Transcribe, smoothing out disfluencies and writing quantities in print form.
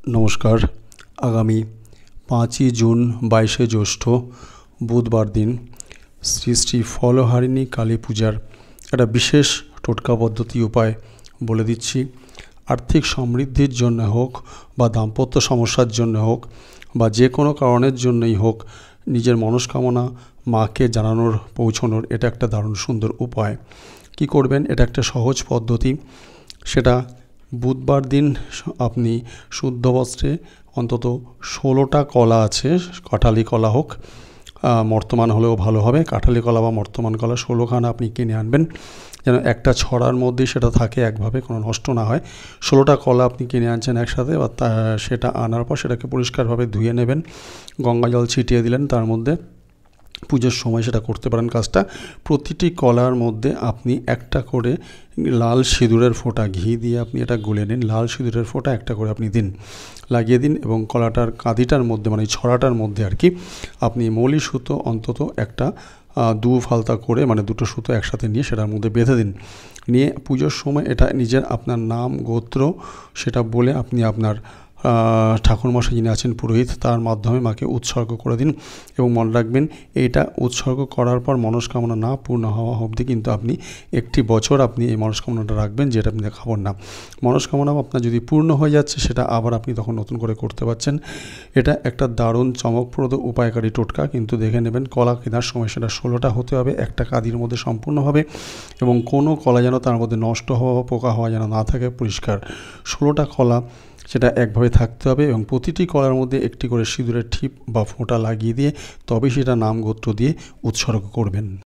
নমস্কার। আগামী 5ই জুন 22শে জ্যৈষ্ঠ বুধবার দিন শ্রী শ্রী ফলহারিণী কালী পূজার একটা বিশেষ টোটকা পদ্ধতি উপায় বলে দিচ্ছি। আর্থিক সমৃদ্ধির জন্য হোক বা দাম্পত্য সমস্যার জন্য হোক বা যে কোনো কারণের জন্যই হোক, নিজের মনস্কামনা মাকে জানানোর পৌঁছানোর এটা একটা দারুণ সুন্দর উপায়। কি করবেন? এটা একটা সহজ পদ্ধতি। সেটা বুধবার দিন আপনি শুদ্ধ বস্ত্রে অন্তত 16টা কলা আছে, কাঁঠালি কলা হোক, মর্তমান হলেও ভালো হবে। কাঁঠালি কলা বা মর্তমান কলা 16খানা আপনি কিনে আনবেন, যেন একটা ছড়ার মধ্যেই সেটা থাকে, একভাবে কোনো নষ্ট না হয়। 16টা কলা আপনি কিনে আনছেন একসাথে, বা সেটা আনার পর সেটাকে পরিষ্কারভাবে ধুয়ে নেবেন, গঙ্গা জল ছিটিয়ে দিলেন তার মধ্যে। পুজোর সময় সেটা করতে পারেন কাজটা। প্রতিটি কলার মধ্যে আপনি একটা করে লাল সিঁদুরের ফোঁটা, ঘি দিয়ে আপনি এটা গুলে নিন, লাল সিঁদুরের ফোঁটা একটা করে আপনি দিন, লাগিয়ে দিন। এবং কলাটার কাঁদিটার মধ্যে, মানে ছড়াটার মধ্যে আর কি, আপনি মলি সুতো অন্তত একটা 2 ফালতা করে, মানে 2টো সুতো একসাথে নিয়ে সেটার মধ্যে বেঁধে দিন। নিয়ে পুজোর সময় এটা নিজের আপনার নাম গোত্র সেটা বলে আপনি আপনার ঠাকুরমশাই যিনি আছেন পুরোহিত, তার মাধ্যমে মাকে উৎসর্গ করে দিন। এবং মনে রাখবেন, এইটা উৎসর্গ করার পর মনস্কামনা না পূর্ণ হওয়া অবধি কিন্তু আপনি একটি বছর আপনি এই মনস্কামনাটা রাখবেন, যেটা আপনি দেখাবেন না। মনস্কামনা আপনার যদি পূর্ণ হয়ে যাচ্ছে, সেটা আবার আপনি তখন নতুন করে করতে পারছেন। এটা একটা দারুণ চমকপ্রদ উপায়কারী টোটকা। কিন্তু দেখে নেবেন, কলা কেনার সময় সেটা 16টা হতে হবে, একটা কাদির মধ্যে সম্পূর্ণভাবে, এবং কোনো কলা যেন তার মধ্যে নষ্ট হওয়া বা পোকা হওয়া যেন না থাকে, পরিষ্কার 16টা কলা সেটা একভাবে থাকতে হবে। এবং প্রতিটি কলার মধ্যে একটি করে সিঁদুরের ঠিপ বা ফোঁটা লাগিয়ে দিয়ে তবে সেটা নাম গোত্র দিয়ে উৎসর্গ করবেন।